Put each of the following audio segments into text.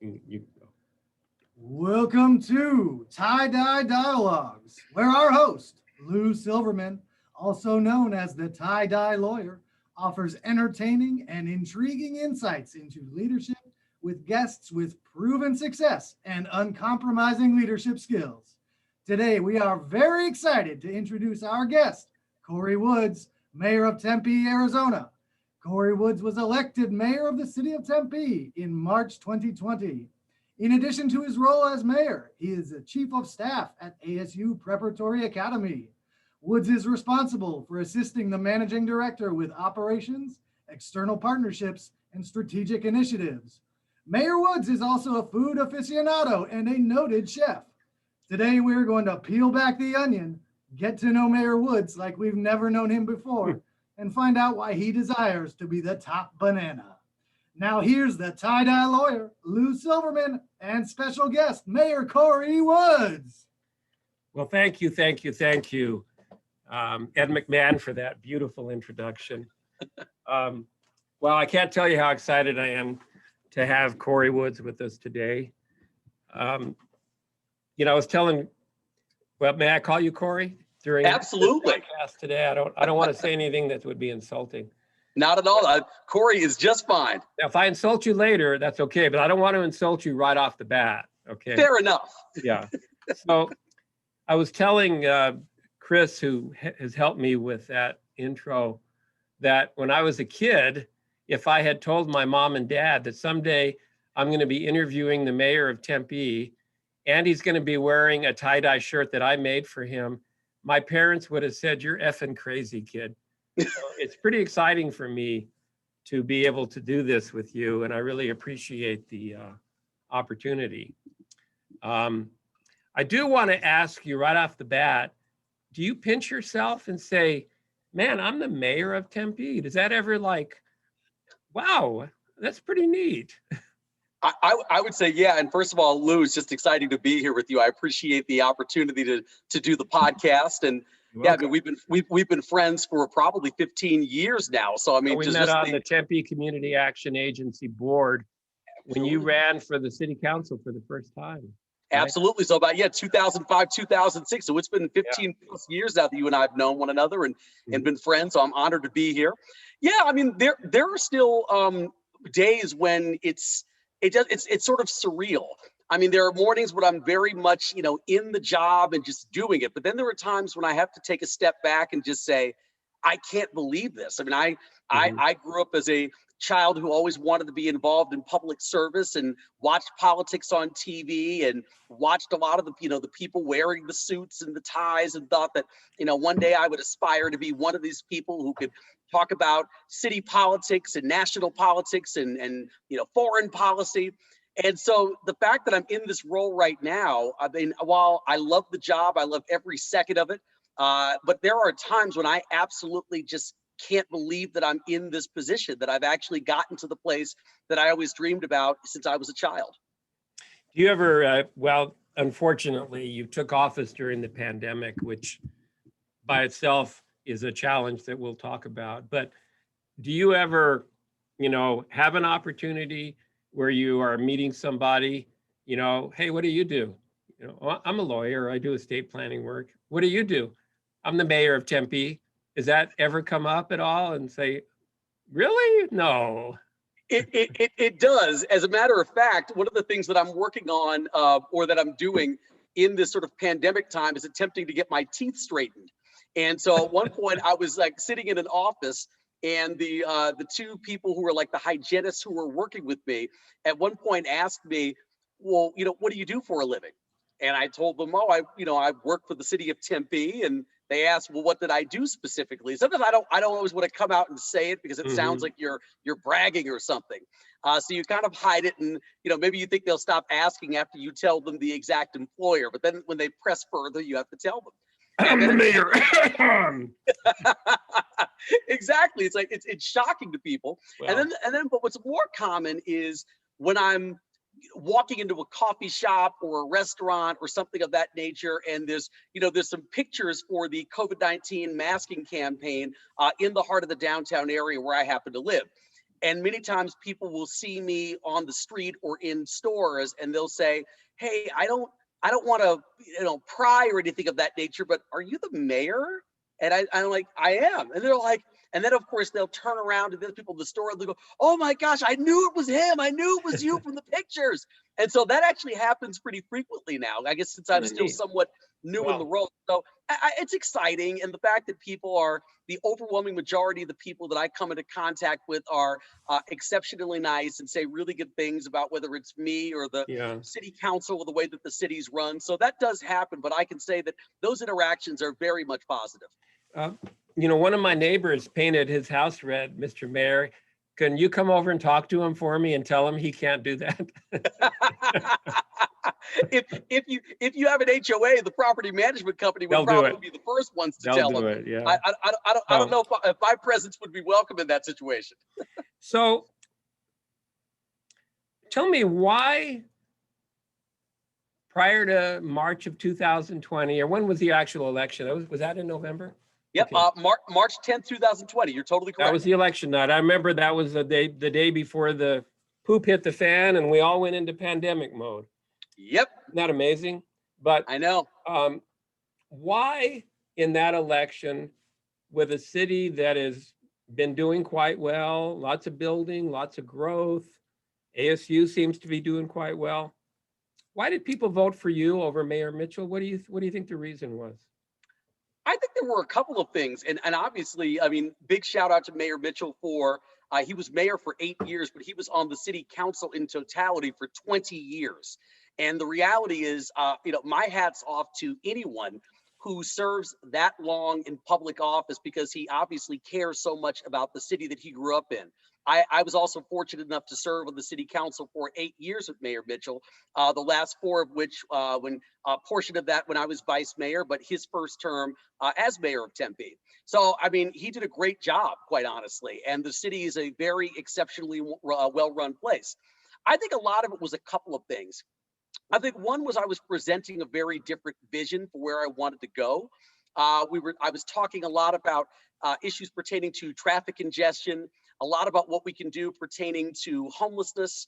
You go. Welcome to Tie-Dye Dialogues, where our host, Lou Silverman, also known as the Tie-Dye Lawyer, offers entertaining and intriguing insights into leadership with guests with proven success and uncompromising leadership skills. Today, we are very excited to introduce our guest, Corey Woods, Mayor of Tempe, Arizona. Corey Woods was elected mayor of the City of Tempe in March 2020. In addition to his role as mayor, he is the chief of staff at ASU Preparatory Academy. Woods is responsible for assisting the managing director with operations, external partnerships, and strategic initiatives. Mayor Woods is also a food aficionado and a noted chef. Today, we're going to peel back the onion, get to know Mayor Woods like we've never known him before, and find out why he desires to be the top banana. Now here's the tie-dye lawyer, Lou Silverman, and special guest, Mayor Corey Woods. Well, thank you, Ed McMahon, for that beautiful introduction. Well, I can't tell you how excited I am to have Corey Woods with us today. I was telling, well, may I call you Corey during Absolutely the podcast today? I don't want to say anything that would be insulting. Not at all. Corey is just fine. Now, if I insult you later, that's okay, but I don't want to insult you right off the bat. Okay. Fair enough. Yeah. So I was telling Chris, who has helped me with that intro, that when I was a kid, if I had told my mom and dad that someday I'm going to be interviewing the mayor of Tempe and he's going to be wearing a tie-dye shirt that I made for him, my parents would have said, "You're effing crazy, kid." So it's pretty exciting for me to be able to do this with you, and I really appreciate the opportunity. I do want to ask you right off the bat, do you pinch yourself and say, "Man, I'm the mayor of Tempe"? Does that ever wow, that's pretty neat? I would say, yeah. And first of all, Lou, it's just exciting to be here with you. I appreciate the opportunity to do the podcast. And yeah, I mean, we've been friends for probably 15 years now. So I mean, we met on the Tempe Community Action Agency board when you ran for the city council for the first time. Right? Absolutely. So about 2005, 2006. So it's been 15 plus years now that you and I have known one another and been friends. So I'm honored to be here. Yeah, I mean, there are still days when it's sort of surreal. I mean, there are mornings when I'm very much, in the job and just doing it. But then there are times when I have to take a step back and just say, I can't believe this. I mean, I grew up as a child who always wanted to be involved in public service and watched politics on TV and watched a lot of the people wearing the suits and the ties and thought that, one day I would aspire to be one of these people who could talk about city politics and national politics and foreign policy. And so the fact that I'm in this role right now, I mean, while I love the job, I love every second of it, but there are times when I absolutely just can't believe that I'm in this position, that I've actually gotten to the place that I always dreamed about since I was a child. Do you ever, well, unfortunately, you took office during the pandemic, which by itself is a challenge that we'll talk about. But do you ever, have an opportunity where you are meeting somebody, hey, what do you do? I'm a lawyer. I do estate planning work. What do you do? I'm the mayor of Tempe. Does that ever come up at all and say, really? No. It does. As a matter of fact, one of the things that I'm working on or that I'm doing in this sort of pandemic time is attempting to get my teeth straightened. And so at one point I was sitting in an office and the two people who were the hygienists who were working with me at one point asked me, well, what do you do for a living? And I told them, I work for the city of Tempe. And they asked, well, what did I do specifically? Sometimes I don't always want to come out and say it because it sounds like you're bragging or something. So you kind of hide it, and maybe you think they'll stop asking after you tell them the exact employer. But then when they press further, you have to tell them. I'm the mayor. Exactly. It's it's shocking to people. Well, and then but what's more common is when I'm walking into a coffee shop or a restaurant or something of that nature, and there's some pictures for the COVID-19 masking campaign in the heart of the downtown area where I happen to live. And many times people will see me on the street or in stores and they'll say, "Hey, I don't want to, pry or anything of that nature, but are you the mayor?" And I'm like, "I am." And they're like, and then of course they'll turn around to the people in the store and they go, "Oh my gosh, I knew it was him. I knew it was you from the pictures." And so that actually happens pretty frequently now, I guess, since I'm Kind of still neat. somewhat new in the Well, role. So it's exciting. And the fact that people are, the overwhelming majority of the people that I come into contact with are exceptionally nice and say really good things about whether it's me or the yeah. city council or the way that the city's run. So that does happen, but I can say that those interactions are very much positive. Uh, one of my neighbors painted his house red, Mr. Mayor. Can you come over and talk to him for me and tell him he can't do that? If you have an HOA, the property management company would They'll do probably it. be the first ones to They'll tell him. do it. Yeah. I don't So, know if my presence would be welcome in that situation. so tell me why prior to March of 2020, or when was the actual election? Was that in November? Yep, Okay. March 10th, 2020. You're totally That correct. was the election night. I remember that was the day before the poop hit the fan and we all went into pandemic mode. Yep, Isn't that amazing? But I know. why in that election, with a city that has been doing quite well, lots of building, lots of growth, ASU seems to be doing quite well. Why did people vote for you over Mayor Mitchell? What do you think the reason was? I think there were a couple of things, and obviously, I mean, big shout out to Mayor Mitchell for he was mayor for 8 years, but he was on the city council in totality for 20 years. And the reality is, my hat's off to anyone who serves that long in public office because he obviously cares so much about the city that he grew up in. I was also fortunate enough to serve on the city council for 8 years with Mayor Mitchell, the last four of which, when a portion of that when I was vice mayor, but his first term as mayor of Tempe. So, I mean, he did a great job, quite honestly. And the city is a very exceptionally well-run place. I think a lot of it was a couple of things. I think one was I was presenting a very different vision for where I wanted to go. I was talking a lot about issues pertaining to traffic congestion, a lot about what we can do pertaining to homelessness.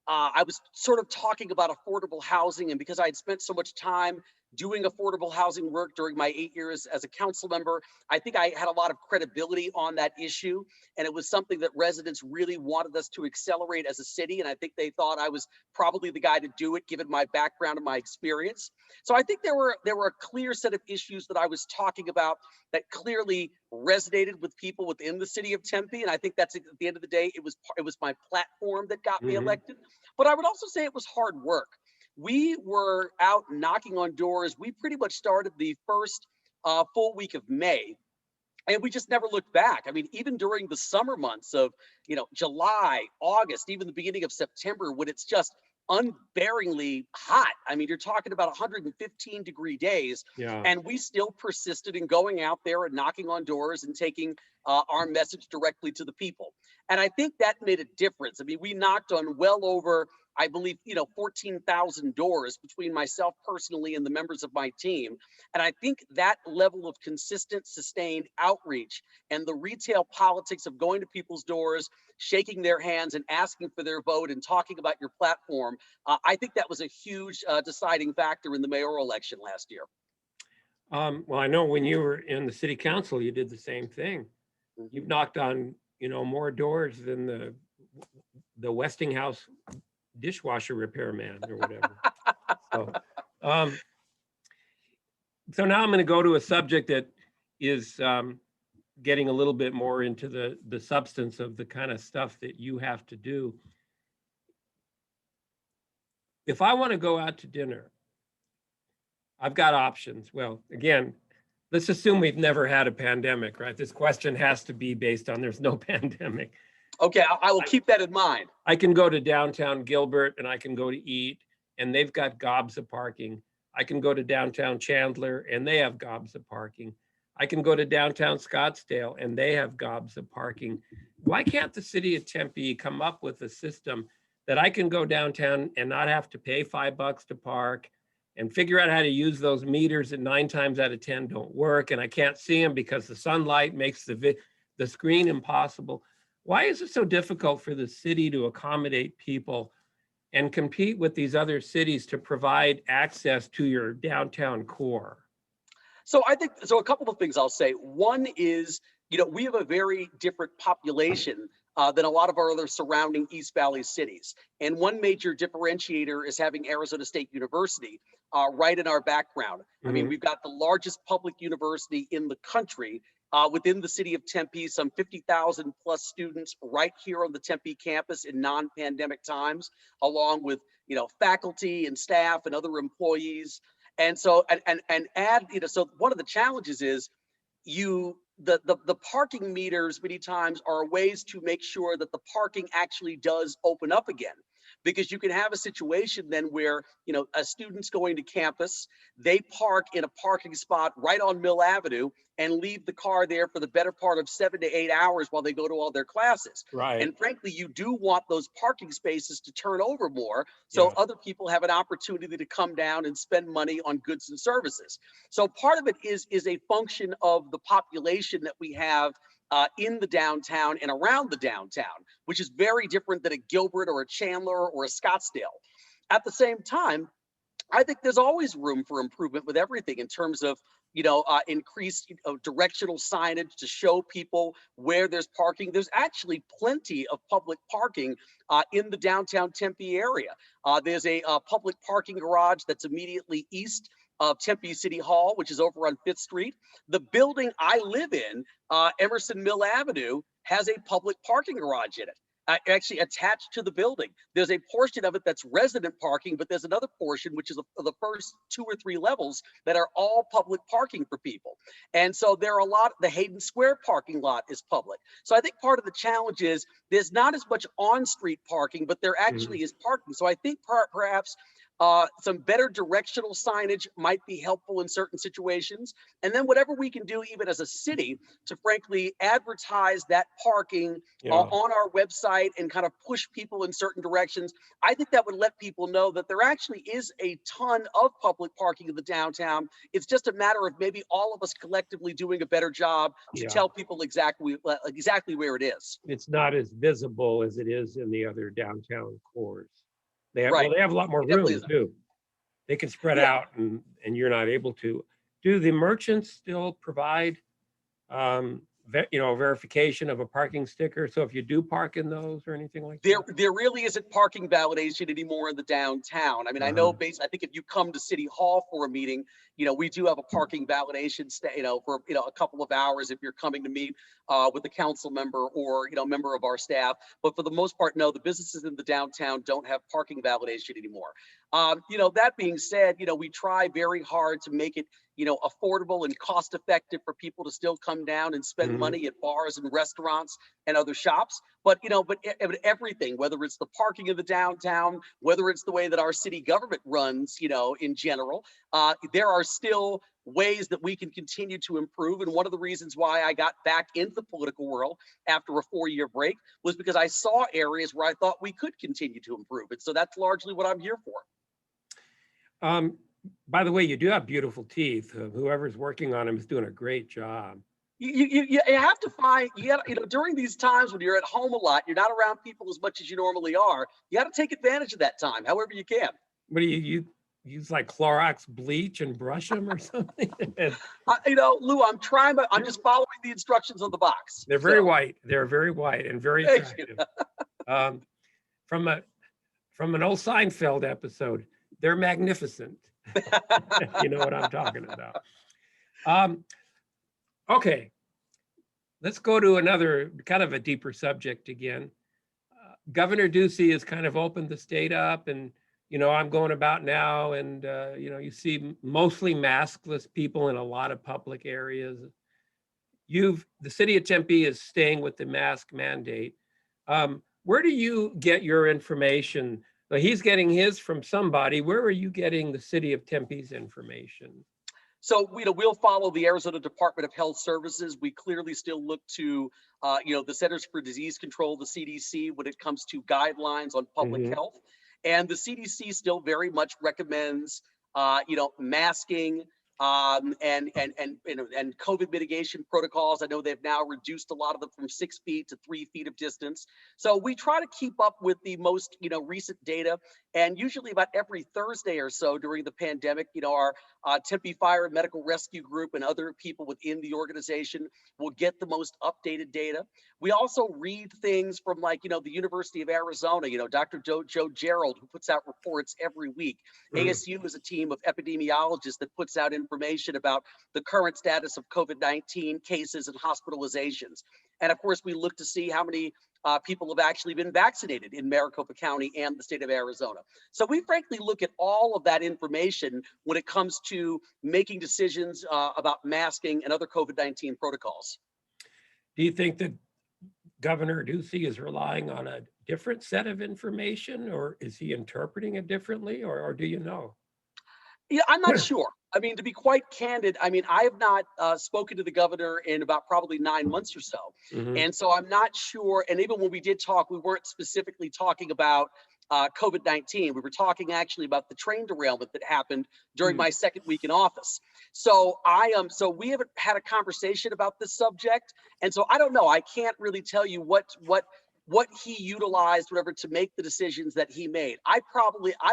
I was sort of talking about affordable housing, and because I had spent so much time doing affordable housing work during my 8 years as a council member, I think I had a lot of credibility on that issue, and it was something that residents really wanted us to accelerate as a city, and I think they thought I was probably the guy to do it, given my background and my experience. So I think there were a clear set of issues that I was talking about that clearly resonated with people within the city of Tempe, and I think that's at the end of the day, it was my platform that got me Mhm. elected. But I would also say it was hard work. We were out knocking on doors. We pretty much started the first full week of May, and we just never looked back. I mean, even during the summer months of, July, August, even the beginning of September, when it's just unbearingly hot. I mean, you're talking about 115-degree days, Yeah. and we still persisted in going out there and knocking on doors and taking our message directly to the people. And I think that made a difference. I mean, we knocked on well over, I believe, 14,000 doors between myself personally and the members of my team. And I think that level of consistent, sustained outreach and the retail politics of going to people's doors, shaking their hands and asking for their vote and talking about your platform, I think that was a huge deciding factor in the mayoral election last year. Well, I know when you were in the city council, you did the same thing. You've knocked on, more doors than the Westinghouse dishwasher repairman or whatever. So, so now I'm going to go to a subject that is getting a little bit more into the substance of the kind of stuff that you have to do. If I want to go out to dinner, I've got options. Well, again, let's assume we've never had a pandemic, right? This question has to be based on there's no pandemic. Okay, I will keep that in mind. I can go to downtown Gilbert and I can go to eat, and they've got gobs of parking. I can go to downtown Chandler and they have gobs of parking. I can go to downtown Scottsdale and they have gobs of parking. Why can't the city of Tempe come up with a system that I can go downtown and not have to pay $5 to park and figure out how to use those meters that 9 times out of 10 don't work, and I can't see them because the sunlight makes the screen impossible? Why is it so difficult for the city to accommodate people and compete with these other cities to provide access to your downtown core? So I think so. A couple of things I'll say. One is, we have a very different population than a lot of our other surrounding East Valley cities. And one major differentiator is having Arizona State University right in our background. I mean, Mhm. we've got the largest public university in the country within the city of Tempe, some 50,000 plus students right here on the Tempe campus in non-pandemic times, along with, faculty and staff and other employees. And so, and add, so one of the challenges is the parking meters many times are ways to make sure that the parking actually does open up again, because you can have a situation then where a student's going to campus, they park in a parking spot right on Mill Avenue and leave the car there for the better part of 7 to 8 hours while they go to all their classes. Right. And frankly, you do want those parking spaces to turn over more so Yeah. other people have an opportunity to come down and spend money on goods and services. So part of it is a function of the population that we have in the downtown and around the downtown, which is very different than a Gilbert or a Chandler or a Scottsdale. At the same time, I think there's always room for improvement with everything in terms of increased directional signage to show people where there's parking. There's actually plenty of public parking in the downtown Tempe area. There's a public parking garage that's immediately east of Tempe City Hall, which is over on 5th Street. The building I live in, Emerson Mill Avenue, has a public parking garage in it. Actually attached to the building. There's a portion of it that's resident parking, but there's another portion, which is the first 2 or 3 levels, that are all public parking for people. And so there are the Hayden Square parking lot is public. So I think part of the challenge is there's not as much on-street parking, but there actually is parking. So I think perhaps some better directional signage might be helpful in certain situations. And then whatever we can do, even as a city, to frankly advertise that parking on our website and kind of push people in certain directions. I think that would let people know that there actually is a ton of public parking in the downtown. It's just a matter of maybe all of us collectively doing a better job to tell people exactly where it is. It's not as visible as it is in the other downtown cores. They have, Right. well, they have a lot more It definitely room isn't. too. They can spread Yeah. out and you're not able to. Do the merchants still provide, verification of a parking sticker? So if you do park in those or anything like that? There really isn't parking validation anymore in the downtown. I mean, I know I think if you come to City Hall for a meeting, we do have a parking validation for a couple of hours if you're coming to meet with a council member or member of our staff. But for the most part, no, the businesses in the downtown don't have parking validation anymore. That being said, we try very hard to make it affordable and cost effective for people to still come down and spend money at bars and restaurants and other shops. But everything, whether it's the parking of the downtown, whether it's the way that our city government runs, in general, there are still ways that we can continue to improve. And one of the reasons why I got back into the political world after a 4-year break was because I saw areas where I thought we could continue to improve. And so that's largely what I'm here for. By the way, you do have beautiful teeth. Whoever's working on them is doing a great job. You have to find, during these times when you're at home a lot, you're not around people as much as you normally are. You got to take advantage of that time, however you can. What do you use, like Clorox bleach and brush them or something? Lou, I'm just following the instructions on the box. They're very white. They're very white and very attractive. From an old Seinfeld episode, they're magnificent. You know what I'm talking about. Okay, let's go to another kind of a deeper subject again. Governor Ducey has kind of opened the state up, and I'm going about now, and you see mostly maskless people in a lot of public areas. The city of Tempe is staying with the mask mandate. Where do you get your information? Well, he's getting his from somebody. Where are you getting the city of Tempe's information? So we'll follow the Arizona Department of Health Services. We clearly still look to the Centers for Disease Control, the CDC, when it comes to guidelines on public health. And the CDC still very much recommends masking, and COVID mitigation protocols. I know they've now reduced a lot of them from 6 feet to 3 feet of distance. So we try to keep up with the most, recent data. And usually about every Thursday or so during the pandemic, our Tempe Fire and Medical Rescue Group and other people within the organization will get the most updated data. We also read things from the University of Arizona, Dr. Joe Gerald, who puts out reports every week. ASU is a team of epidemiologists that puts out information about the current status of COVID-19 cases and hospitalizations. And of course, we look to see how many people have actually been vaccinated in Maricopa County and the state of Arizona. So we frankly look at all of that information when it comes to making decisions about masking and other COVID-19 protocols. Do you think that Governor Ducey is relying on a different set of information, or is he interpreting it differently, or do you know? Yeah, I'm not sure. I mean, to be quite candid, I have not spoken to the governor in about probably 9 months or so. Mhm. And so I'm not sure. And even when we did talk, we weren't specifically talking about COVID-19. We were talking actually about the train derailment that happened during my second week in office. So so we haven't had a conversation about this subject. And so I don't know. I can't really tell you what he utilized, whatever, to make the decisions that he made. I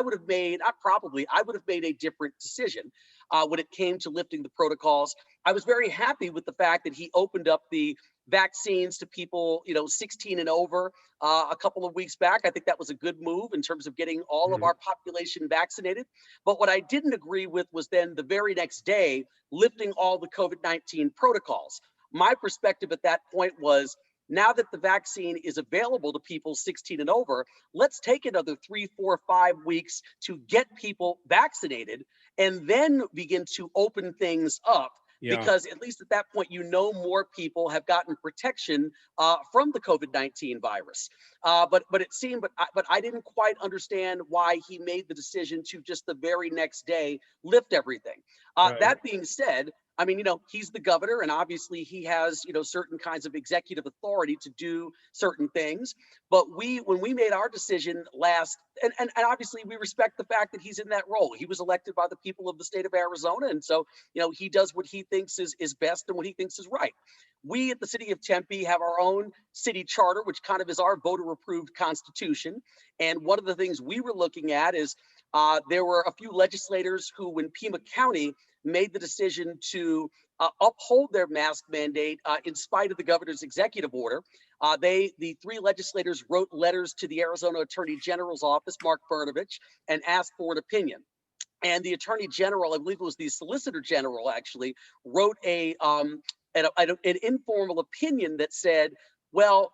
would have made a different decision when it came to lifting the protocols. I was very happy with the fact that he opened up the vaccines to people, 16 and over a couple of weeks back. I think that was a good move in terms of getting all of our population vaccinated. But what I didn't agree with was then the very next day, lifting all the COVID-19 protocols. My perspective at that point was, now that the vaccine is available to people 16 and over, let's take another 3, 4, 5 weeks to get people vaccinated and then begin to open things up. Yeah. Because at least at that point, more people have gotten protection from the COVID-19 virus. But I didn't quite understand why he made the decision to just the very next day lift everything. Right. That being said, he's the governor, and obviously he has, certain kinds of executive authority to do certain things. But when we made our decision last, and obviously we respect the fact that he's in that role. He was elected by the people of the state of Arizona. And so, he does what he thinks is best and what he thinks is right. We at the City of Tempe have our own city charter, which kind of is our voter approved constitution. And one of the things we were looking at is there were a few legislators who in Pima County made the decision to uphold their mask mandate in spite of the governor's executive order. The 3 legislators wrote letters to the Arizona Attorney General's office, Mark Bernovich, and asked for an opinion. And the Attorney General, I believe it was the Solicitor General actually, wrote an informal opinion that said, well,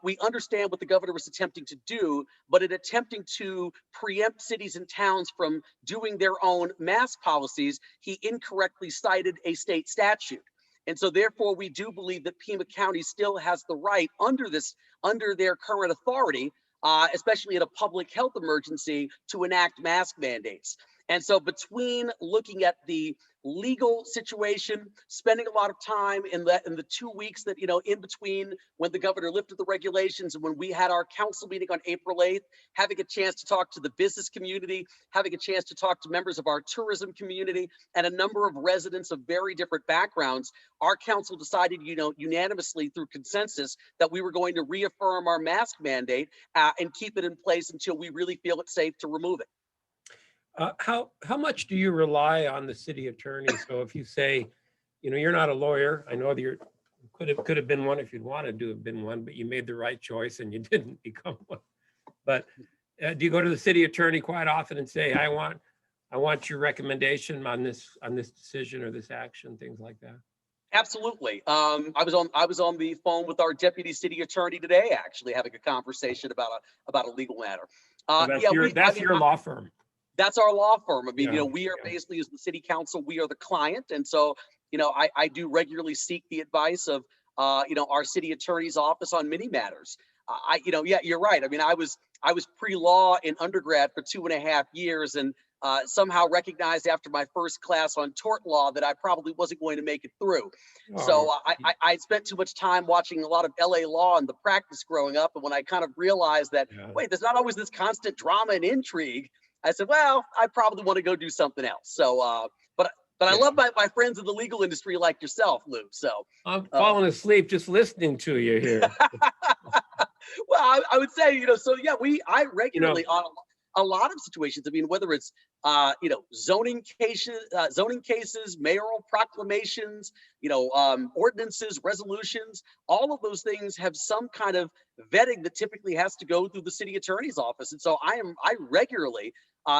we understand what the governor was attempting to do, but in attempting to preempt cities and towns from doing their own mask policies, he incorrectly cited a state statute. And so therefore, we do believe that Pima County still has the right under their current authority, especially in a public health emergency, to enact mask mandates. And so between looking at the legal situation, spending a lot of time in the 2 weeks that, in between when the governor lifted the regulations and when we had our council meeting on April 8th, having a chance to talk to the business community, having a chance to talk to members of our tourism community and a number of residents of very different backgrounds, our council decided, unanimously through consensus that we were going to reaffirm our mask mandate and keep it in place until we really feel it's safe to remove it. How much do you rely on the city attorney? So if you say, you're not a lawyer, I know that you could have been one if you'd wanted to have been one, but you made the right choice and you didn't become one. But do you go to the city attorney quite often and say, I want your recommendation on this decision or this action, things like that? Absolutely. I was on the phone with our deputy city attorney today, actually having a conversation about a legal matter. That's your law firm. That's our law firm. We are basically, as the city council, we are the client. And so, I do regularly seek the advice of, our city attorney's office on many matters. You're right. I was pre-law in undergrad for 2.5 years and somehow recognized after my first class on tort law that I probably wasn't going to make it through. So I spent too much time watching a lot of LA law and the practice growing up. And when I kind of realized that, wait, there's not always this constant drama and intrigue, I said, well, I probably want to go do something else. So, but But I Yeah. love my friends in the legal industry like yourself, Lou. So I'm falling asleep just listening to you here. well, I would say, so yeah, I You know, regularly on a lot of situations. I mean, whether it's zoning cases, mayoral proclamations, ordinances, resolutions, all of those things have some kind of vetting that typically has to go through the city attorney's office. And so I regularly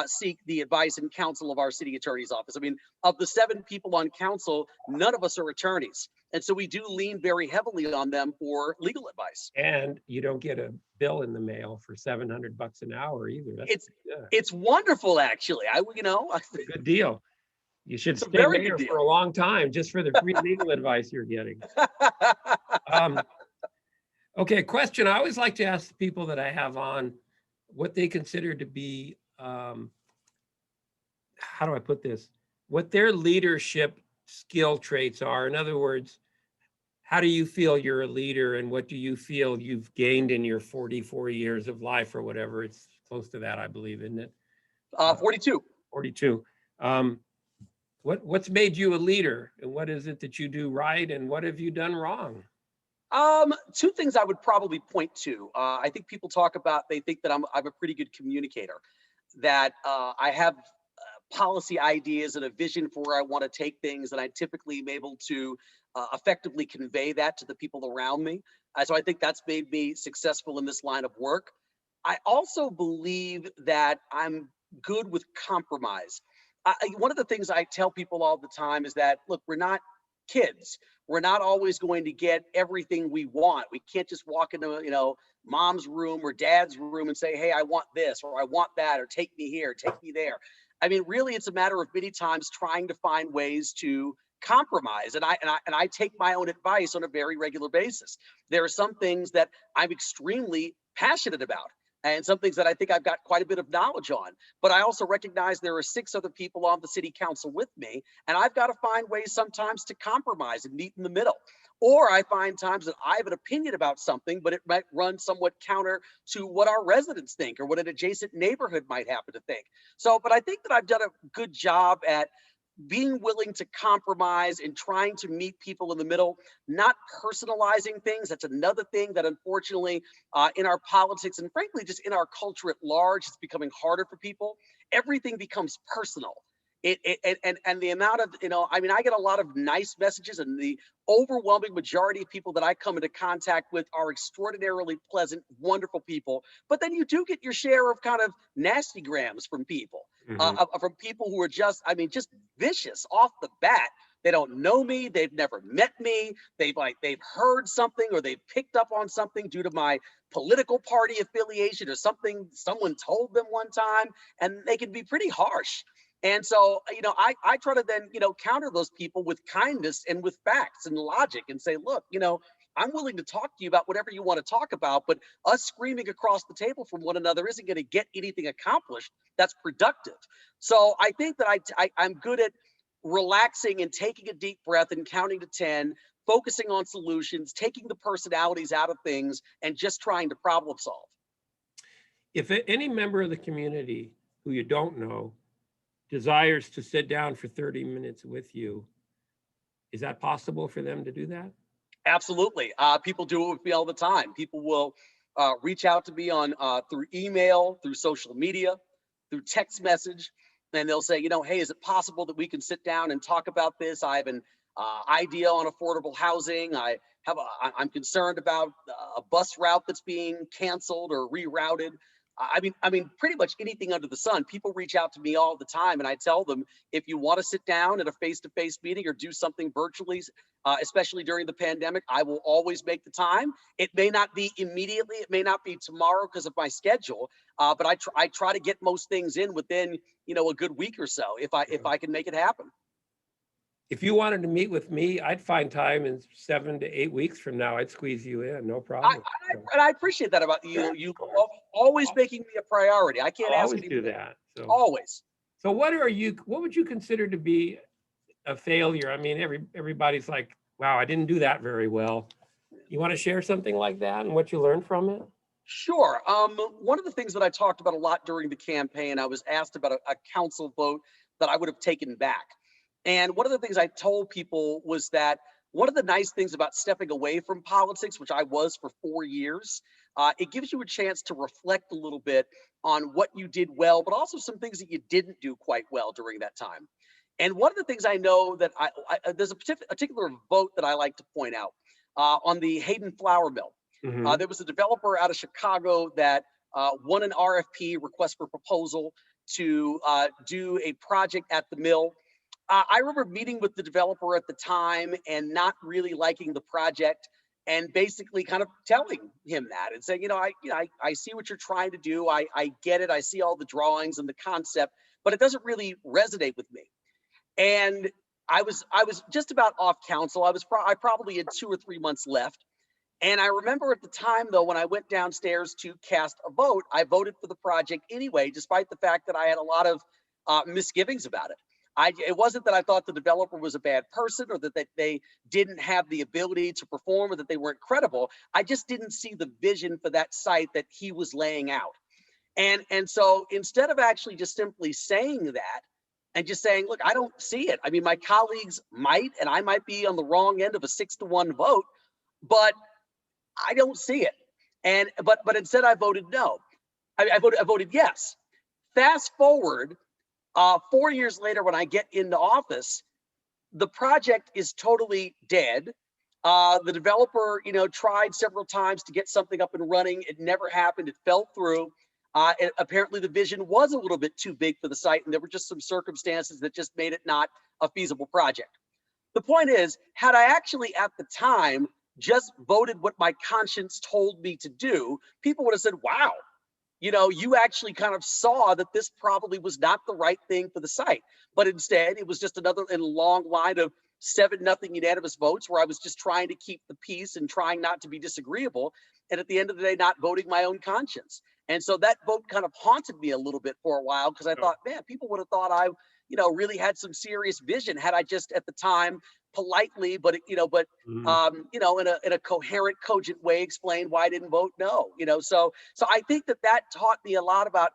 seek the advice and counsel of our city attorney's office. I mean, of the 7 people on council, none of us are attorneys. And so we do lean very heavily on them for legal advice. and you don't get a bill in the mail for $700 an hour either. That's It's yeah, it's wonderful, actually. a good deal. You should it's a stay very good mayor for deal. a long time just for the free legal advice you're getting. Um, okay, question. I always like to ask the people that I have on what they consider to be, how do I put this? What their leadership skill traits are. In other words, how do you feel you're a leader and what do you feel you've gained in your 44 years of life or whatever? It's close to that, I believe, isn't it? 42. 42. What's made you a leader and what is it that you do right and what have you done wrong? 2 things I would probably point to. I think people talk about, they think that I'm a pretty good communicator, that I have policy ideas and a vision for where I want to take things, and I typically am able to effectively convey that to the people around me. So I think that's made me successful in this line of work. I also believe that I'm good with compromise. One of the things I tell people all the time is that, look, we're not kids. We're not always going to get everything we want. We can't just walk into, mom's room or dad's room and say, hey, I want this, or I want that, or take me here, take me there. I mean, really, it's a matter of many times trying to find ways to compromise. And I take my own advice on a very regular basis. There are some things that I'm extremely passionate about, and some things that I think I've got quite a bit of knowledge on. But I also recognize there are 6 other people on the city council with me, and I've got to find ways sometimes to compromise and meet in the middle. Or I find times that I have an opinion about something, but it might run somewhat counter to what our residents think or what an adjacent neighborhood might happen to think. So, but I think that I've done a good job at being willing to compromise and trying to meet people in the middle, not personalizing things. That's another thing that unfortunately in our politics and frankly just in our culture at large, it's becoming harder for people. Everything becomes personal. And the amount of, I mean, I get a lot of nice messages, and the overwhelming majority of people that I come into contact with are extraordinarily pleasant, wonderful people. But then you do get your share of kind of nasty grams from people, Mhm. from people who are just, I mean, just vicious off the bat. They don't know me. They've never met me. They've heard something or they've picked up on something due to my political party affiliation or something someone told them one time, and they can be pretty harsh. And so, I try to then, counter those people with kindness and with facts and logic and say, look, I'm willing to talk to you about whatever you want to talk about, but us screaming across the table from one another isn't going to get anything accomplished that's productive. So I think that I'm good at relaxing and taking a deep breath and counting to 10, focusing on solutions, taking the personalities out of things, and just trying to problem solve. If any member of the community who you don't know desires to sit down for 30 minutes with you, is that possible for them to do that? Absolutely. People do it with me all the time. People will reach out to me on through email, through social media, through text message, and they'll say, hey, is it possible that we can sit down and talk about this? I have an idea on affordable housing. I'm concerned about a bus route that's being canceled or rerouted. I mean, pretty much anything under the sun. People reach out to me all the time, and I tell them, if you want to sit down at a face-to-face meeting or do something virtually, especially during the pandemic, I will always make the time. It may not be immediately, it may not be tomorrow because of my schedule, but I try to get most things in within a good week or so if I can make it happen. If you wanted to meet with me, I'd find time in 7 to 8 weeks from now. I'd squeeze you in, no I, problem. and I appreciate that about you. You always making me a priority. I can't I'll ask always any do more. that. So, Always. so what would you consider to be a failure? I mean, everybody's like, wow, I didn't do that very well. You want to share something like that and what you learned from it? Sure. One of the things that I talked about a lot during the campaign, I was asked about a council vote that I would have taken back. And one of the things I told people was that one of the nice things about stepping away from politics, which I was for 4 years, it gives you a chance to reflect a little bit on what you did well, but also some things that you didn't do quite well during that time. And one of the things I know that there's a particular vote that I like to point out on the Hayden Flour Mill. Mhm. There was a developer out of Chicago that won an RFP, request for proposal, to do a project at the mill. I remember meeting with the developer at the time and not really liking the project, and basically kind of telling him that and saying, I see what you're trying to do. I get it. I see all the drawings and the concept, but it doesn't really resonate with me. And I was just about off council. I probably had 2 or 3 months left. And I remember at the time, though, when I went downstairs to cast a vote, I voted for the project anyway, despite the fact that I had a lot of misgivings about it. It wasn't that I thought the developer was a bad person, or that they didn't have the ability to perform, or that they weren't credible. I just didn't see the vision for that site that he was laying out. And so instead of actually just simply saying that and just saying, look, I don't see it. I mean, my colleagues might, and I might be on the wrong end of a 6-to-1 vote, but I don't see it. But instead I voted no. I voted yes. Fast forward 4 years later, when I get into office, the project is totally dead. The developer, tried several times to get something up and running. It never happened. It fell through. Apparently, the vision was a little bit too big for the site, and there were just some circumstances that just made it not a feasible project. The point is, had I actually at the time just voted what my conscience told me to do, people would have said, wow, you actually kind of saw that this probably was not the right thing for the site. But instead, it was just another in a long line of 7-0 unanimous votes where I was just trying to keep the peace and trying not to be disagreeable. And at the end of the day, not voting my own conscience. And so that vote kind of haunted me a little bit for a while, because I thought, man, people would have thought I, really had some serious vision had I just at the time politely, but Mhm. in a coherent, cogent way, explain why I didn't vote no. So I think that taught me a lot about,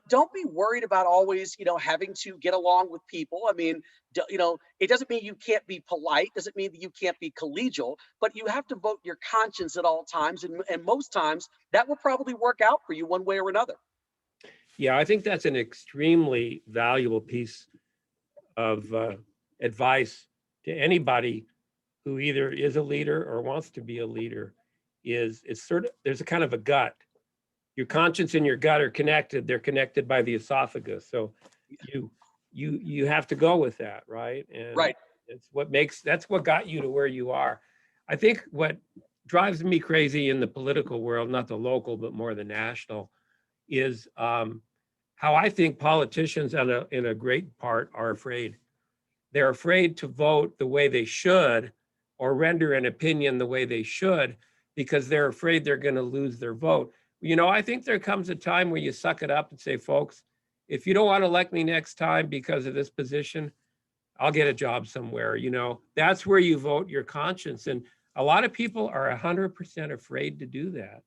don't be worried about always, having to get along with people. I mean, it doesn't mean you can't be polite, doesn't mean that you can't be collegial, but you have to vote your conscience at all times, and most times that will probably work out for you one way or another. Yeah, I think that's an extremely valuable piece of advice to anybody who either is a leader or wants to be a leader. Is it's sort of, there's a kind of a gut. Your conscience and your gut are connected. They're connected by the esophagus. So you have to go with that, right? And Right. that's what got you to where you are. I think what drives me crazy in the political world, not the local, but more the national, is how I think politicians in a great part are afraid. They're afraid to vote the way they should or render an opinion the way they should, because they're afraid they're going to lose their vote. I think there comes a time where you suck it up and say, folks, if you don't want to elect me next time because of this position, I'll get a job somewhere. That's where you vote your conscience. And a lot of people are 100% afraid to do that.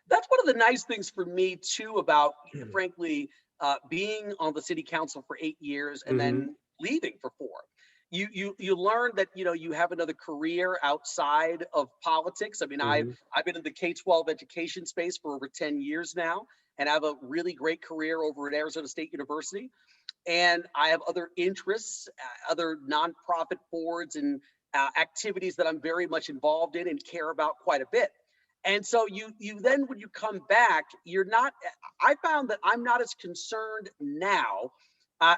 That's one of the nice things for me too about, frankly, being on the city council for 8 years and Mhm. then leaving for 4. You learn that you have another career outside of politics. I mean, Mhm. I've been in the K-12 education space for over 10 years now, and I have a really great career over at Arizona State University. And I have other interests, other nonprofit boards and activities that I'm very much involved in and care about quite a bit. And so you then when you come back, you're not. I found that I'm not as concerned now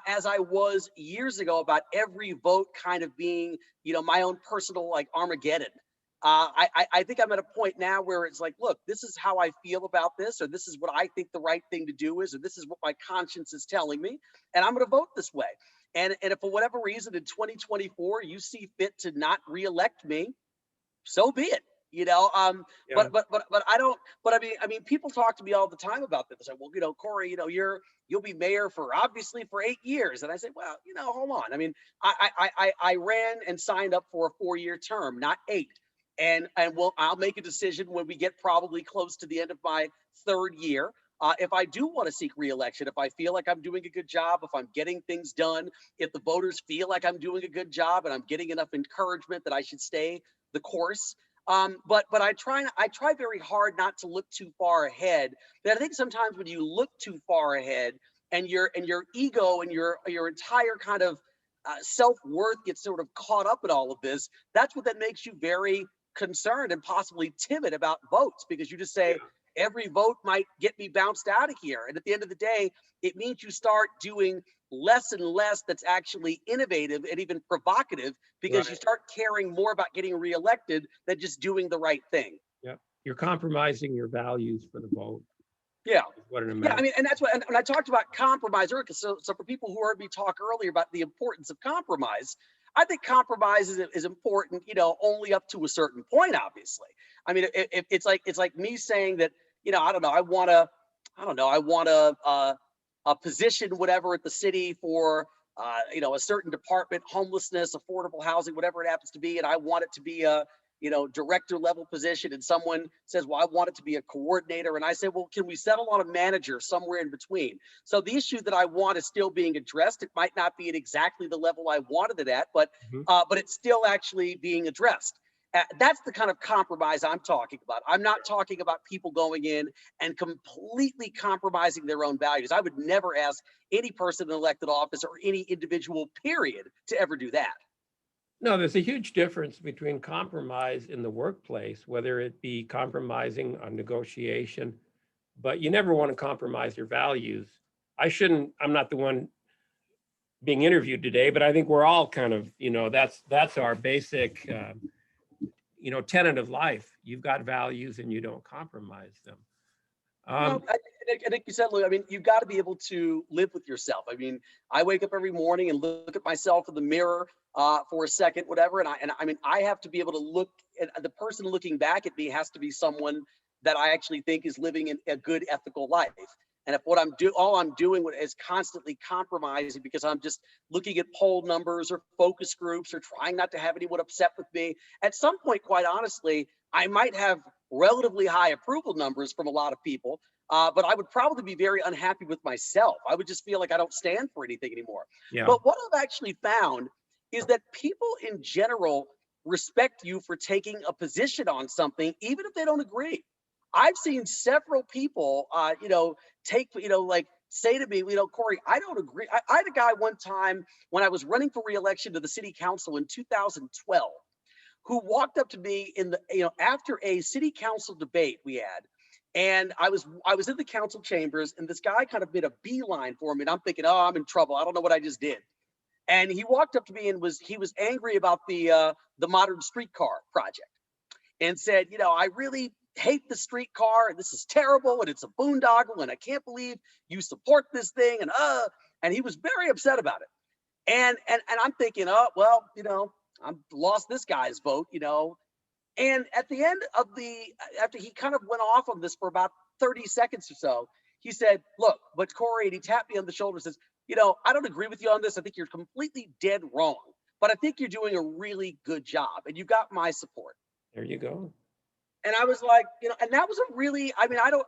as I was years ago about every vote kind of being, my own personal like Armageddon. I think I'm at a point now where it's like, look, this is how I feel about this, or this is what I think the right thing to do is, or this is what my conscience is telling me, and I'm going to vote this way. And if for whatever reason in 2024 you see fit to not reelect me, so be it. Yeah. But I don't. But I mean, people talk to me all the time about this. Like, well, Corey, you'll be mayor for obviously for 8 years, and I say, well, hold on. I mean, I ran and signed up for a 4-year term, not 8. And I'll make a decision when we get probably close to the end of my 3rd year. if I do want to seek reelection, if I feel like I'm doing a good job, if I'm getting things done, if the voters feel like I'm doing a good job and I'm getting enough encouragement that I should stay the course. But I try very hard not to look too far ahead. But I think sometimes when you look too far ahead and your ego and your entire kind of self-worth gets sort of caught up in all of this, that's what that makes you very concerned and possibly timid about votes, because you just say every vote might get me bounced out of here. And at the end of the day, it means you start doing less and less that's actually innovative and even provocative, because you Right. start caring more about getting reelected than just doing the right thing. Yeah. You're compromising your values for the vote. Yeah. Is what it Yeah, amounts. I mean, and that's what, and I talked about compromise earlier. So for people who heard me talk earlier about the importance of compromise, I think compromise is important, only up to a certain point, obviously. I mean, if it's like me saying that, I don't know, I want a position, whatever, at the city for, a certain department, homelessness, affordable housing, whatever it happens to be, and I want it to be a, director level position, and someone says, well, I want it to be a coordinator, and I say, well, can we settle on a manager somewhere in between? So the issue that I want is still being addressed. It might not be at exactly the level I wanted it at, but it's still actually being addressed. That's the kind of compromise I'm talking about. I'm not talking about people going in and completely compromising their own values. I would never ask any person in elected office or any individual, period, to ever do that. No, there's a huge difference between compromise in the workplace, whether it be compromising on negotiation, but you never want to compromise your values. I'm not the one being interviewed today, but I think we're all kind of, that's our basic, tenet of life. You've got values and you don't compromise them. Well, I think you said, Lou, I mean, you've got to be able to live with yourself. I mean, I wake up every morning and look at myself in the mirror for a second, whatever. And I mean, I have to be able to look at the person looking back at me has to be someone that I actually think is living in a good ethical life. And if all I'm doing is constantly compromising because I'm just looking at poll numbers or focus groups or trying not to have anyone upset with me, at some point, quite honestly, I might have relatively high approval numbers from a lot of people, but I would probably be very unhappy with myself. I would just feel like I don't stand for anything anymore. Yeah. But what I've actually found is that people in general respect you for taking a position on something, even if they don't agree. I've seen several people, say to me, Corey, I don't agree. I had a guy one time when I was running for reelection to the city council in 2012 who walked up to me after a city council debate we had. And I was in the council chambers, and this guy kind of made a beeline for me. And I'm thinking, oh, I'm in trouble. I don't know what I just did. And he walked up to me and he was angry about the modern streetcar project and said, I really hate the streetcar and this is terrible and it's a boondoggle and I can't believe you support this thing and he was very upset about it. And I'm thinking, oh, well, I've lost this guy's vote, And at the end of after he kind of went off on this for about 30 seconds or so, he said, look, but Corey, and he tapped me on the shoulder and says, I don't agree with you on this. I think you're completely dead wrong, but I think you're doing a really good job and you got my support. There you go. And I was like, and that was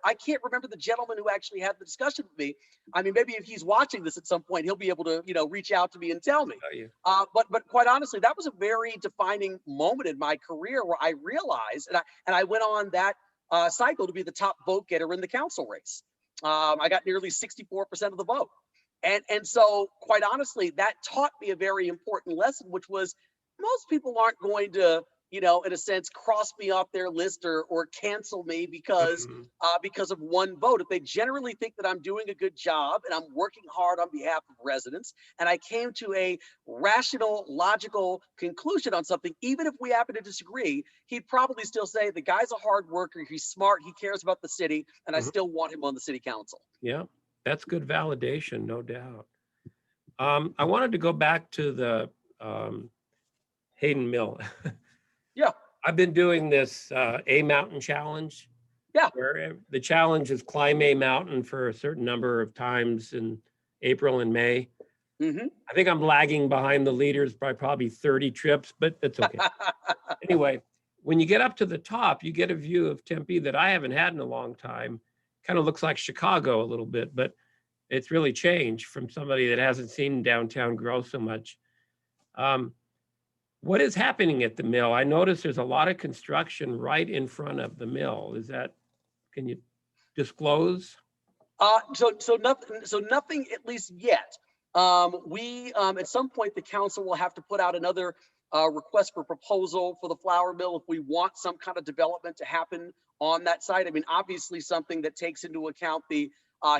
I can't remember the gentleman who actually had the discussion with me. I mean, maybe if he's watching this at some point, he'll be able to, reach out to me and tell me. But quite honestly, that was a very defining moment in my career where I realized, and I went on that cycle to be the top vote getter in the council race. I got nearly 64% of the vote. And so quite honestly, that taught me a very important lesson, which was most people aren't going to, in a sense, cross me off their list or cancel me because of one vote. If they generally think that I'm doing a good job and I'm working hard on behalf of residents, and I came to a rational, logical conclusion on something, even if we happen to disagree, he'd probably still say the guy's a hard worker, he's smart, he cares about the city, and I still want him on the city council. Yeah, that's good validation, no doubt. I wanted to go back to the Hayden Mill. Yeah. I've been doing this A Mountain Challenge. Yeah. Where the challenge is climb a mountain for a certain number of times in April and May. Mm-hmm. I think I'm lagging behind the leaders by probably 30 trips, but that's okay. Anyway, when you get up to the top, you get a view of Tempe that I haven't had in a long time, kind of looks like Chicago a little bit, but it's really changed from somebody that hasn't seen downtown grow so much. What is happening at the mill? I notice there's a lot of construction right in front of the mill. Is that, can you disclose? So nothing at least yet. At some point the council will have to put out another request for proposal for the flour mill if we want some kind of development to happen on that site. I mean, obviously something that takes into account the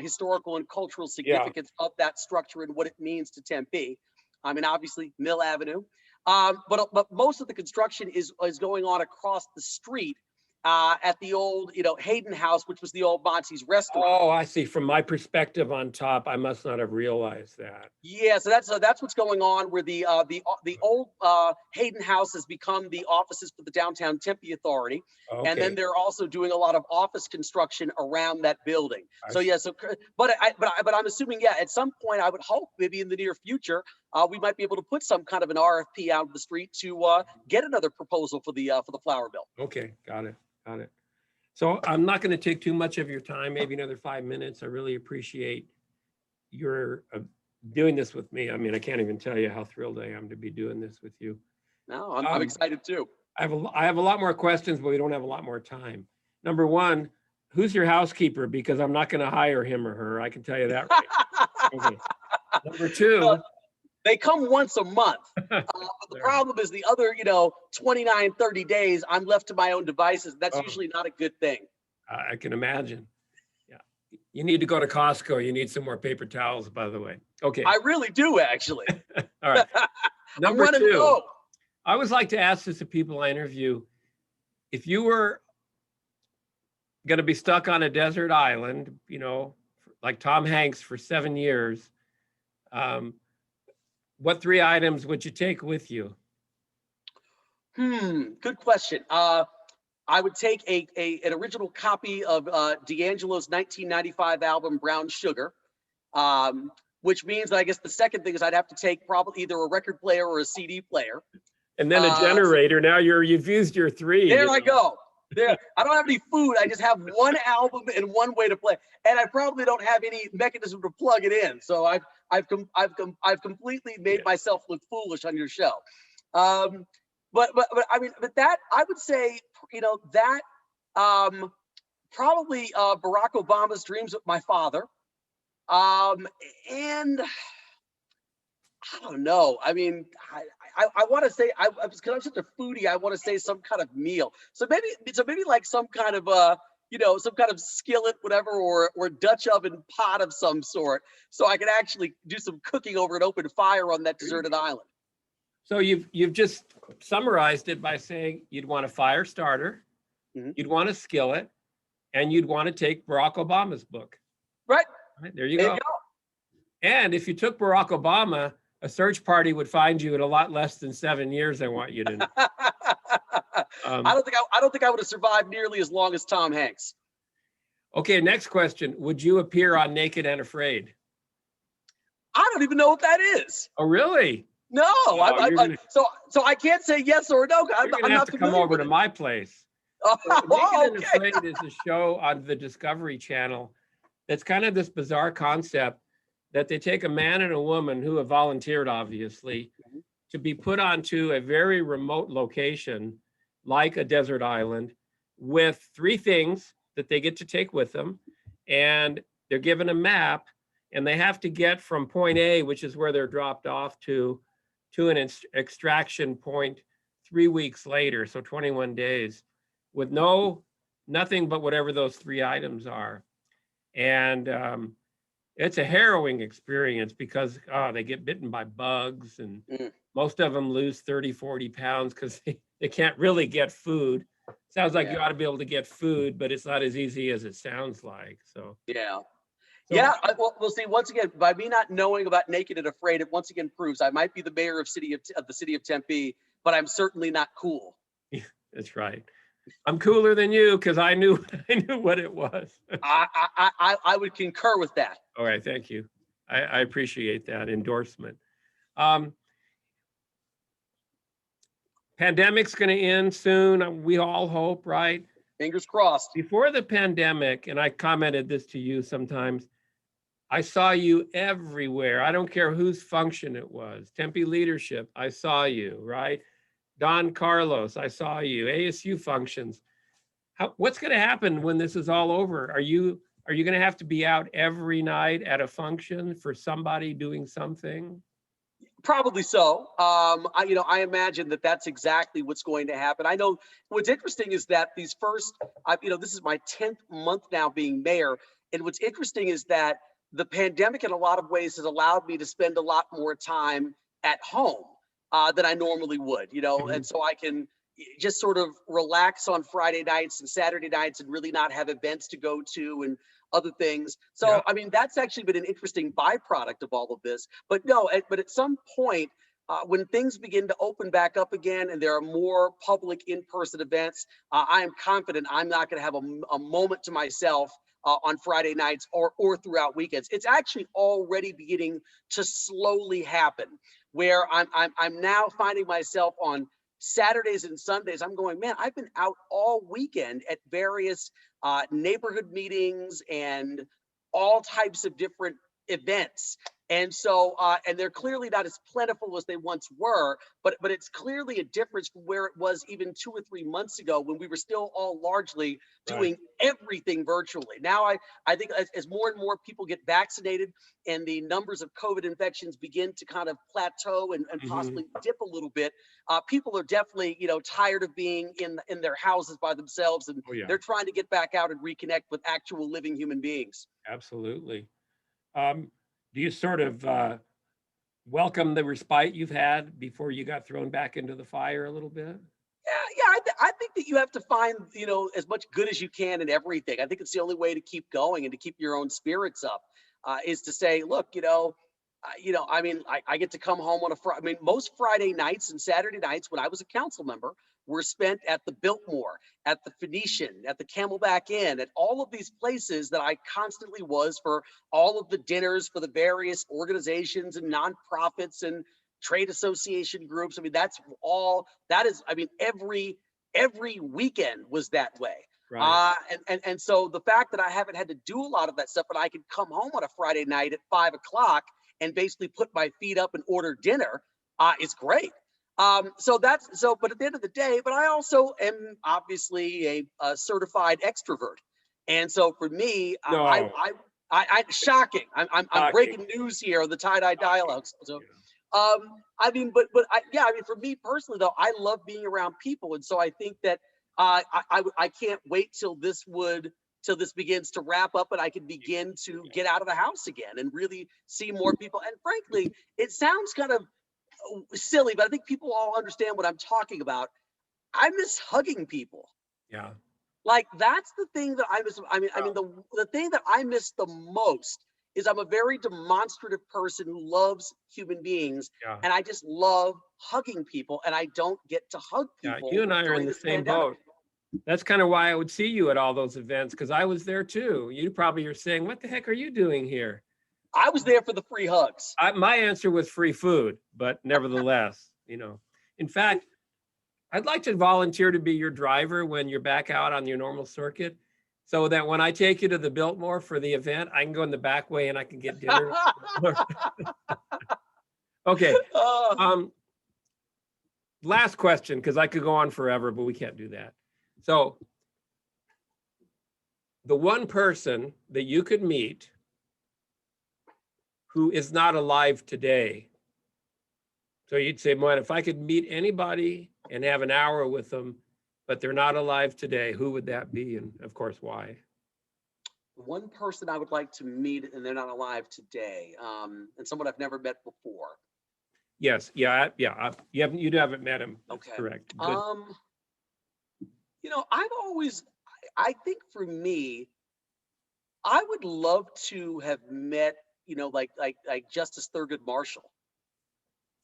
historical and cultural significance of that structure and what it means to Tempe. I mean, obviously Mill Avenue, but most of the construction is going on across the street at the old, Hayden House, which was the old Monty's restaurant. Oh, I see. From my perspective on top, I must not have realized that. Yeah, so that's what's going on. Where the old Hayden House has become the offices for the Downtown Tempe Authority, Okay. and then they're also doing a lot of office construction around that building. So yeah, but I'm assuming, yeah, at some point I would hope maybe in the near future we might be able to put some kind of an RFP out of the street to get another proposal for the flour mill. Okay, got it. Got it. So I'm not going to take too much of your time, maybe another 5 minutes. I really appreciate your doing this with me. I mean, I can't even tell you how thrilled I am to be doing this with you. No, I'm excited too. I have a lot more questions, but we don't have a lot more time. Number one, who's your housekeeper? Because I'm not going to hire him or her. I can tell you that right. Okay. Number two. They come once a month. But the problem is the other, 29, 30 days, I'm left to my own devices. That's usually not a good thing. I can imagine. Yeah. You need to go to Costco. You need some more paper towels, by the way. Okay. I really do, actually. All right. Number two, go. I always like to ask this to people I interview. If you were going to be stuck on a desert island, like Tom Hanks for 7 years, what 3 items would you take with you? Good question. I would take an original copy of D'Angelo's 1995 album Brown Sugar, which means that I guess the second thing is I'd have to take probably either a record player or a CD player. And then a generator. Now you've used your 3. There I go. There, I don't have any food. I just have one album and one way to play, and I probably don't have any mechanism to plug it in. So I've completely made myself look foolish on your show. But I mean, but that I would say, that probably Barack Obama's Dreams with My Father, and I don't know. I mean, I want to say because I'm such a foodie. I want to say some kind of meal. So maybe like some kind of some kind of skillet, whatever, or Dutch oven pot of some sort, so I can actually do some cooking over an open fire on that deserted island. So you've just summarized it by saying you'd want a fire starter, you'd want a skillet, and you'd want to take Barack Obama's book. Right. There you go. And if you took Barack Obama, a search party would find you in a lot less than 7 years. I want you to know. I don't think I would have survived nearly as long as Tom Hanks. Okay, next question. Would you appear on Naked and Afraid? I don't even know what that is. Oh, really? No. So I can't say yes or no. I'm not have to come over to my place. Naked and Afraid is a show on the Discovery Channel that's kind of this bizarre concept that they take a man and a woman who have volunteered, obviously, to be put onto a very remote location, like a desert island, with 3 things that they get to take with them. And they're given a map, and they have to get from point A, which is where they're dropped off to an extraction point 3 weeks later, so 21 days, with nothing but whatever those 3 items are. And it's a harrowing experience because they get bitten by bugs, and most of them lose 30, 40 pounds because they can't really get food. Sounds like you ought to be able to get food, but it's not as easy as it sounds like. So we'll see. Once again, by me not knowing about Naked and Afraid, it once again proves I might be the mayor of the city of Tempe, but I'm certainly not cool. That's right. I'm cooler than you because I knew what it was. I would concur with that. All right, thank you. I appreciate that endorsement. Pandemic's going to end soon. We all hope, right? Fingers crossed. Before the pandemic, and I commented this to you sometimes, I saw you everywhere. I don't care whose function it was. Tempe leadership, I saw you, right? Don Carlos, I saw you. ASU functions. What's going to happen when this is all over? Are you going to have to be out every night at a function for somebody doing something? Probably so. I imagine that that's exactly what's going to happen. I know what's interesting is that these first, this is my 10th month now being mayor. And what's interesting is that the pandemic in a lot of ways has allowed me to spend a lot more time at home than I normally would, and so I can just sort of relax on Friday nights and Saturday nights and really not have events to go to and other things. So, Yeah. I mean, that's actually been an interesting byproduct of all of this. But no, but at some point, when things begin to open back up again and there are more public in-person events, I am confident I'm not going to have a moment to myself on Friday nights or throughout weekends. It's actually already beginning to slowly happen, where I'm now finding myself on Saturdays and Sundays. I'm going, man, I've been out all weekend at various neighborhood meetings and all types of different events. And so, and they're clearly not as plentiful as they once were, but it's clearly a difference from where it was even 2 or 3 months ago when we were still all largely doing everything virtually. Now, I think as more and more people get vaccinated and the numbers of COVID infections begin to kind of plateau and possibly dip a little bit, people are definitely, tired of being in their houses by themselves, and they're trying to get back out and reconnect with actual living human beings. Absolutely. Do you sort of welcome the respite you've had before you got thrown back into the fire a little bit? Yeah. I think that you have to find, as much good as you can in everything. I think it's the only way to keep going and to keep your own spirits up, is to say, look, I mean, I get to come home on a Friday. I mean, most Friday nights and Saturday nights when I was a council member were spent at the Biltmore, at the Phoenician, at the Camelback Inn, at all of these places that I constantly was for all of the dinners for the various organizations and nonprofits and trade association groups. I mean, every weekend was that way. Right. And so the fact that I haven't had to do a lot of that stuff, but I can come home on a Friday night at 5 o'clock and basically put my feet up and order dinner, is great. But at the end of the day, but I also am obviously a certified extrovert. And so for me, No. shocking. I'm Shocking. breaking news here on the tie-dye dialogues. So, I mean, I mean, for me personally though, I love being around people. And so I think that, I can't wait till this begins to wrap up and I can begin to get out of the house again and really see more people. And frankly, it sounds kind of silly, but I think people all understand what I'm talking about. I miss hugging people. Yeah. Like that's the thing that I miss. I mean, the thing that I miss the most is I'm a very demonstrative person who loves human beings, Yeah. and I just love hugging people, and I don't get to hug Yeah. people. You and I are in the same boat. That's kind of why I would see you at all those events, because I was there too. You probably are saying, what the heck are you doing here? I was there for the free hugs. My answer was free food, but nevertheless, in fact, I'd like to volunteer to be your driver when you're back out on your normal circuit, so that when I take you to the Biltmore for the event, I can go in the back way and I can get dinner. Okay. Last question, because I could go on forever, but we can't do that. So the one person that you could meet who is not alive today. So you'd say, man, if I could meet anybody and have an hour with them, but they're not alive today, who would that be? And of course, why? One person I would like to meet and they're not alive today, and someone I've never met before. Yes. Yeah. Yeah. You haven't met him. That's Okay. correct. Good. I think for me, I would love to have met, like Justice Thurgood Marshall.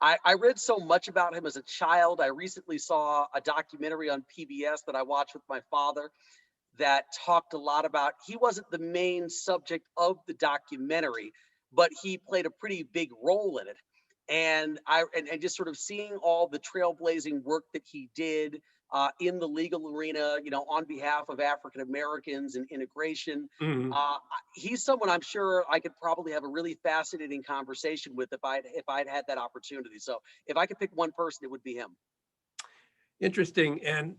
I read so much about him as a child. I recently saw a documentary on PBS that I watched with my father that talked a lot about, he wasn't the main subject of the documentary, but he played a pretty big role in it. And just sort of seeing all the trailblazing work that he did, in the legal arena, on behalf of African Americans and integration. Mhm. He's someone I'm sure I could probably have a really fascinating conversation with if I'd had that opportunity. So if I could pick one person, it would be him. Interesting. And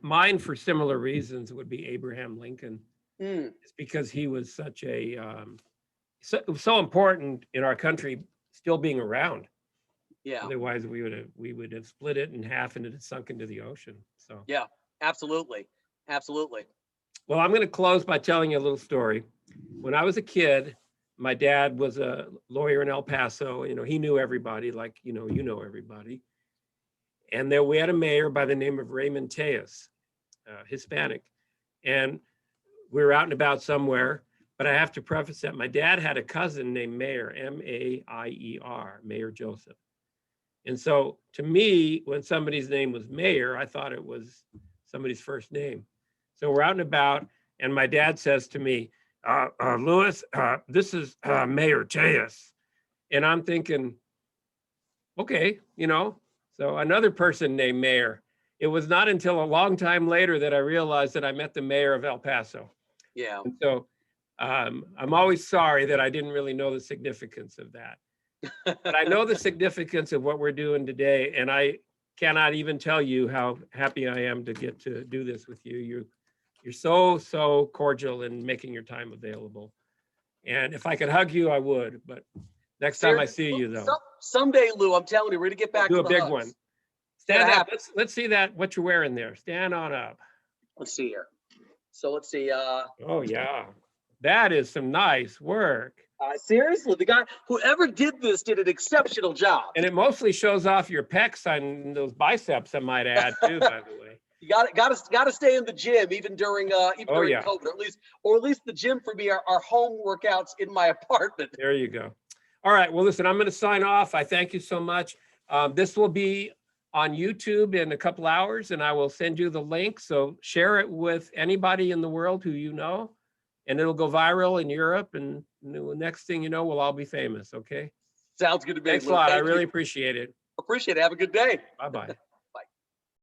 mine, for similar reasons, would be Abraham Lincoln. Mm, It's because he was such a so important in our country still being around. yeah, Otherwise, we would have split it in half and it had sunk into the ocean. So, yeah, absolutely, absolutely. well, I'm going to close by telling you a little story. When I was a kid, my dad was a lawyer in El Paso. He knew everybody, like you know everybody. And there we had a mayor by the name of Raymond Tejas, Hispanic, and we were out and about somewhere. But I have to preface that my dad had a cousin named Mayor, Maier, Mayor Joseph. And so to me, when somebody's name was Mayor, I thought it was somebody's first name. So we're out and about, and my dad says to me, Louis, this is Mayor Tejas. And I'm thinking, okay, so another person named Mayor. It was not until a long time later that I realized that I met the mayor of El Paso. Yeah. And so I'm always sorry that I didn't really know the significance of that. But I know the significance of what we're doing today, and I cannot even tell you how happy I am to get to do this with you. You're so cordial in making your time available. And if I could hug you, I would. But next time I see you, though, Someday, Lou, I'm telling you, we're gonna get back do to a the big hugs. one. Stand Gonna up. happen. Let's see that what you're wearing there. Stand on up. Let's see here. So let's see. Oh yeah, that is some nice work. Seriously, the guy, whoever did this, did an exceptional job. And it mostly shows off your pecs and those biceps, I might add, too, by the way. You got to stay in the gym even during during yeah. COVID, or at least the gym for me are home workouts in my apartment. There you go. All right. Well, listen, I'm going to sign off. I thank you so much. This will be on YouTube in a couple hours, and I will send you the link. So share it with anybody in the world who you know, and it'll go viral in Europe. And the next thing you know, we'll all be famous. Okay. Sounds good to me. Thanks a Lou. lot. I Thank really you. appreciate it. Appreciate it. Have a good day. Bye-bye.